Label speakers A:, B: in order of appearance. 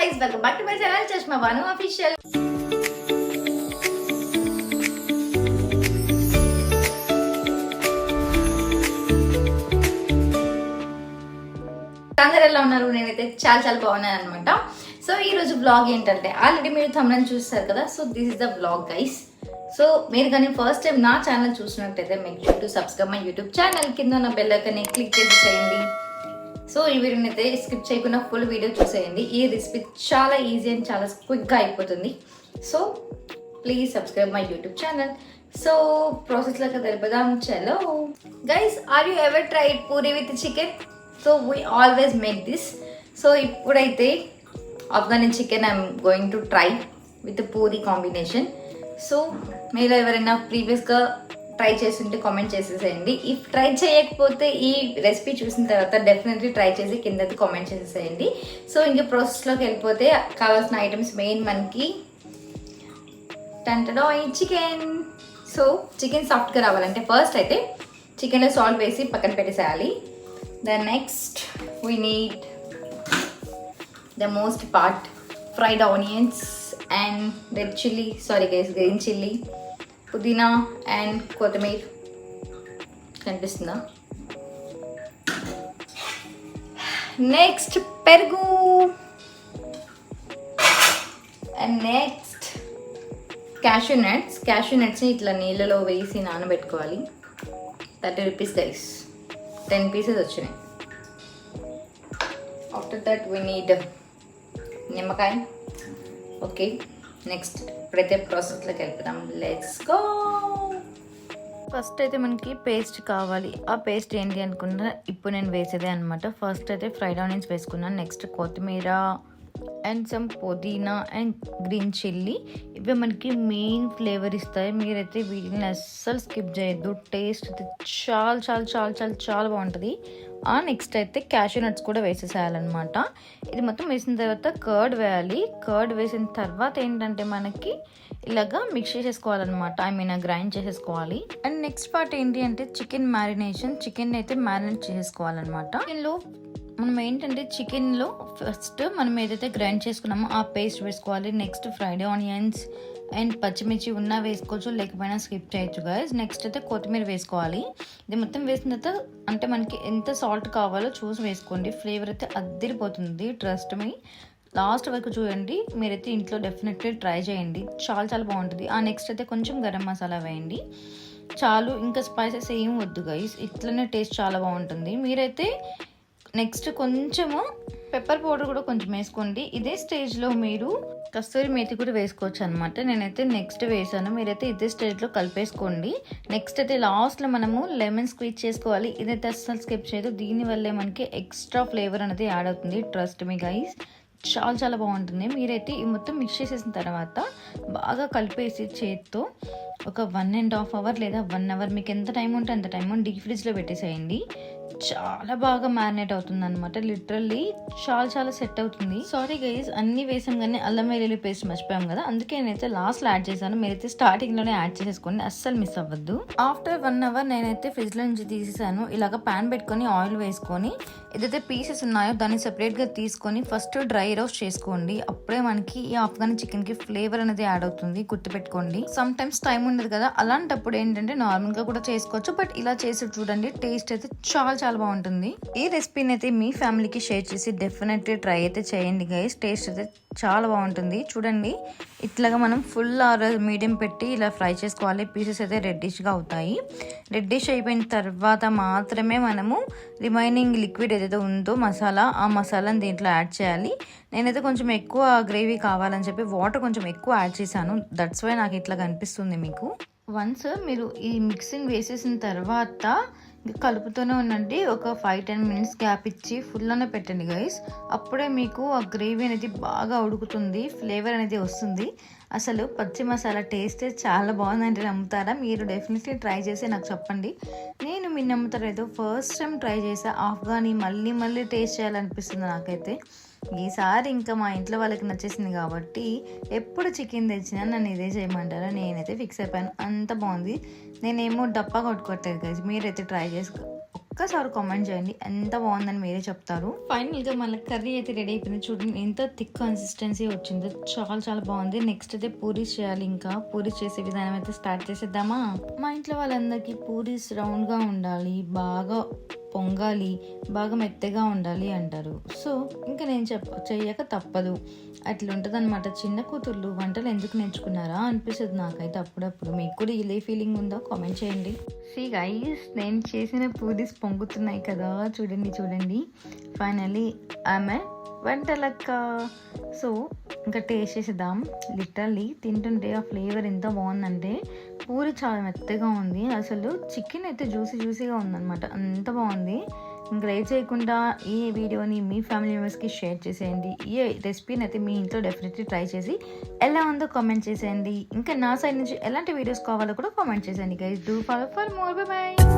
A: guys, welcome back to my channel Chashma Banu Official. అందరూ ఎలా ఉన్నారు? నేనైతే చాలా బాగున్నాను అనమాట. సో ఈ రోజు బ్లాగ్ ఏంటంటే ఆల్రెడీ మీరు thumbnail చూస్తారు కదా. So this is the blog guys. So మీరు కానీ ఫస్ట్ టైం నా ఛానల్ చూసినట్టయితే make sure to subscribe my YouTube channel. కింద ఉన్న బెల్ ఐకాన్ క్లిక్ చేసేయండి. సో ఈ వీడియోని అయితే స్కిప్ చేయకుండా ఫుల్ వీడియో చూసేయండి. ఈ రెసిపీ చాలా ఈజీ అండ్ చాలా క్విక్గా అయిపోతుంది. So please subscribe my YouTube channel. So ప్రాసెస్లోకి తెలిపదాం. చలో guys, are you ever tried puri with chicken? So we always make this. So ఇప్పుడైతే Afghani chicken I'm going to try with puri combination. So మీరు ఎవరైనా ప్రీవియస్గా ట్రై చేస్తుంటే కామెంట్ చేసేసేయండి. If try చేయకపోతే ఈ రెసిపీ చూసిన తర్వాత డెఫినెట్లీ ట్రై చేసి కిందకి కామెంట్ చేసేసేయండి. సో ఇంక ప్రాసెస్లోకి వెళ్ళిపోతే కావాల్సిన ఐటమ్స్ మెయిన్ మనకి టంటడో చికెన్. సో చికెన్ సాఫ్ట్గా రావాలంటే ఫస్ట్ అయితే చికెన్లో సాల్ట్ వేసి పక్కన పెట్టేసేయాలి. The next we need the most part fried onions and red chilli, sorry guys, green chilli, pudina and kothimeera. కనిపిస్తుందా? Next perugu and next cashew nuts. Cashew నట్స్ని ఇట్లా నీళ్ళలో వేసి నానబెట్టుకోవాలి. 30 రూపీస్ గైస్, 10 పీసెస్ వచ్చినాయి. After that we need nimmakaya. Okay, next ఇప్పుడైతే ప్రాసెస్లోకి వెళ్తాం. Let's go. ఫస్ట్ అయితే మనకి పేస్ట్ కావాలి. ఆ పేస్ట్ ఏంటి అనుకున్నా ఇప్పుడు నేను వేసేదే అనమాట. ఫస్ట్ అయితే ఫ్రైడ్ ఆనియన్స్ వేసుకున్నాను. నెక్స్ట్ కొత్తిమీర అండ్ సమ్ పుదీనా అండ్ గ్రీన్ చిల్లీ. ఇవి మనకి మెయిన్ ఫ్లేవర్ ఇస్తాయి. మీరైతే వీటిని అస్సలు స్కిప్ చేయొద్దు. టేస్ట్ అయితే చాలా బాగుంటుంది. నెక్స్ట్ అయితే క్యాష్యూ నట్స్ కూడా వేసేసేయాలన్నమాట. ఇది మొత్తం వేసిన తర్వాత కర్డ్ వేయాలి. కర్డ్ వేసిన తర్వాత ఏంటంటే మనకి ఇలాగా మిక్స్ చేసేసుకోవాలన్నమాట. గ్రైండ్ చేసేసుకోవాలి. అండ్ నెక్స్ట్ పార్ట్ ఏంటి అంటే చికెన్ మ్యారినేషన్. చికెన్ అయితే మ్యారినేట్ చేసేసుకోవాలన్నమాట. చికెన్లో మనం ఏంటంటే చికెన్లో ఫస్ట్ మనం ఏదైతే గ్రైండ్ చేసుకున్నామో ఆ పేస్ట్ వేసుకోవాలి. నెక్స్ట్ ఫ్రైడ్ ఆనియన్స్ అండ్ పచ్చిమిర్చి ఉన్నా వేసుకోవచ్చు, లేకపోయినా స్కిప్ చేయొచ్చు గైస్. నెక్స్ట్ అయితే కొత్తిమీర వేసుకోవాలి. ఇది మొత్తం వేసిన తర్వాత అంటే మనకి ఎంత సాల్ట్ కావాలో చూసి వేసుకోండి. ఫ్లేవర్ అయితే అద్దిరిపోతుంది, ట్రస్ట్ మీ. లాస్ట్ వరకు చూడండి. మీరైతే ఇంట్లో డెఫినెట్లీ ట్రై చేయండి, చాలా బాగుంటుంది. నెక్స్ట్ అయితే కొంచెం గరం మసాలా వేయండి చాలు. ఇంకా స్పైసెస్ ఏం వద్దు గైస్, ఇట్లనే టేస్ట్ చాలా బాగుంటుంది. మీరైతే నెక్స్ట్ కొంచెము పెప్పర్ పౌడర్ కూడా కొంచెం వేసుకోండి. ఇదే స్టేజ్లో మీరు కస్తూరి మేతి కూడా వేసుకోవచ్చు అనమాట. నేనైతే నెక్స్ట్ వేసాను, మీరైతే ఇదే స్టేజ్లో కలిపేసుకోండి. నెక్స్ట్ అయితే లాస్ట్లో మనము లెమన్ స్క్వీజ్ చేసుకోవాలి. ఇదైతే అస్సలు స్కిప్ చేయదు. దీనివల్లే మనకి ఎక్స్ట్రా ఫ్లేవర్ అనేది యాడ్ అవుతుంది. ట్రస్ట్ మీ గైస్, చాలా బాగుంటుంది. మీరైతే ఈ మొత్తం మిక్స్ చేసేసిన తర్వాత బాగా కలిపేసి చేత్తో ఒక 1.5 అవర్ లేదా 1 అవర్ మీకు ఎంత టైం ఉంటే అంత టైం డీప్ ఫ్రిడ్జ్లో పెట్టేసేయండి. చాలా బాగా మ్యారినేట్ అవుతుంది అనమాట. లిటరల్లీ చాలా సెట్ అవుతుంది. సారీ గైస్, అన్ని వేసాం కానీ అల్లం వెల్లుల్లి పేస్ట్ మర్చిపోయాం కదా, అందుకే నేనైతే లాస్ట్లో యాడ్ చేశాను. మీరైతే స్టార్టింగ్లోనే యాడ్ చేసేసుకోండి, అస్సలు మిస్ అవ్వద్దు. ఆఫ్టర్ 1 అవర్ నేనైతే ఫ్రిడ్జ్లో నుంచి తీసేసాను. ఇలాగ ప్యాన్ పెట్టుకొని ఆయిల్ వేసుకొని ఏదైతే పీసెస్ ఉన్నాయో దాన్ని సెపరేట్గా తీసుకొని ఫస్ట్ డ్రై రోస్ట్ చేసుకోండి. అప్పుడే మనకి ఈ ఆఫ్ఘనీ చికెన్కి ఫ్లేవర్ అనేది యాడ్ అవుతుంది, గుర్తుపెట్టుకోండి. సమ్ టైమ్స్ టైం ఉండదు కదా, అలాంటప్పుడు ఏంటంటే నార్మల్గా కూడా చేసుకోవచ్చు. బట్ ఇలా చేసి చూడండి, టేస్ట్ అయితే చాలా బాగుంటుంది. ఈ రెసిపీని అయితే మీ ఫ్యామిలీకి షేర్ చేసి డెఫినెట్లీ ట్రై అయితే చేయండి గైస్. టేస్ట్ అయితే చాలా బాగుంటుంది. చూడండి, ఇట్లాగా మనం ఫుల్ ఆర్ మీడియం పెట్టి ఇలా ఫ్రై చేసుకోవాలి. పీసెస్ అయితే రెడ్డిష్గా అవుతాయి. రెడ్డిష్ అయిపోయిన తర్వాత మాత్రమే మనము రిమైనింగ్ లిక్విడ్ ఏదైతే ఉందో మసాలా, ఆ మసాలాని దీంట్లో యాడ్ చేయాలి. నేనైతే కొంచెం ఎక్కువ గ్రేవీ కావాలని చెప్పి వాటర్ కొంచెం ఎక్కువ యాడ్ చేశాను. దట్స్ వై నాకు ఇట్లా కనిపిస్తుంది మీకు. వన్స్ మీరు ఈ మిక్సింగ్ వేసేసిన తర్వాత కలుపుతూనే ఉండండి. ఒక 5-10 మినిట్స్ గ్యాప్ ఇచ్చి ఫుల్లోనే పెట్టండి గైస్. అప్పుడే మీకు ఆ గ్రేవీ అనేది బాగా ఉడుకుతుంది, ఫ్లేవర్ అనేది వస్తుంది. అసలు పచ్చి మసాలా టేస్ట్ చాలా బాగుందంటే నమ్ముతారా? మీరు డెఫినెట్లీ ట్రై చేసి నాకు చెప్పండి. నేను మీరు నమ్ముతారు ఏదో ఫస్ట్ టైం ట్రై చేసా ఆఫ్ఘనీ, మళ్ళీ టేస్ట్ చేయాలనిపిస్తుంది నాకైతే. ఈసారి ఇంకా మా ఇంట్లో వాళ్ళకి నచ్చేసింది కాబట్టి ఎప్పుడు చికెన్ తెచ్చినా నన్ను ఇదే చేయమంటారా, నేనైతే ఫిక్స్ అయిపోయాను. అంత బాగుంది. నేనేమో డప్పా కొట్టుకోవట్లేదు గైస్, మీరైతే ట్రై చేసుకో. ఒక్కసారి కామెంట్ చేయండి, ఎంత బాగుందని మీరే చెప్తారు. ఫైనల్గా మన కర్రీ అయితే రెడీ అయిపోయింది. చూడండి ఎంత థిక్ కన్సిస్టెన్సీ వచ్చిందో, చాలా చాలా బాగుంది. నెక్స్ట్ అయితే పూరీస్ చేయాలి. ఇంకా పూరీస్ చేసే విధానం అయితే స్టార్ట్ చేసేద్దామా. మా ఇంట్లో వాళ్ళందరికీ పూరీస్ రౌండ్గా ఉండాలి, బాగా పొంగాలి, బాగా మెత్తగా ఉండాలి అంటారు. సో ఇంకా నేను చెయ్యక తప్పదు, అట్లా ఉంటుంది అనమాట. చిన్న కూతుర్లు వంటలు ఎందుకు నేర్చుకున్నారా అనిపిస్తుంది నాకైతే అప్పుడప్పుడు. మీకు కూడా ఇదే ఫీలింగ్ ఉందో కామెంట్ చేయండి. సీ గైస్, నేను చేసిన పూరీస్ పొంగుతున్నాయి కదా, చూడండి. ఫైనల్లీ ఆమె వంటలక్క. సో ఇంకా టేస్ట్ చేసేద్దాం. లిటరల్లీ తింటుంటే ఆ ఫ్లేవర్ ఎంత బాగుందంటే, పూరి చాలా మెత్తగా ఉంది, అసలు చికెన్ అయితే జ్యూసీగా ఉందన్నమాట, అంత బాగుంది. ఇంకా లేట్ చేయకుండా ఈ వీడియోని మీ ఫ్యామిలీ మెంబర్స్కి షేర్ చేసేయండి. ఈ రెసిపీని అయితే మీ ఇంట్లో డెఫినెట్లీ ట్రై చేసి ఎలా ఉందో కామెంట్ చేసేయండి. ఇంకా నా సైడ్ నుంచి ఎలాంటి వీడియోస్ కావాలో కూడా కామెంట్ చేసేయండి guys. Do follow for more. By by.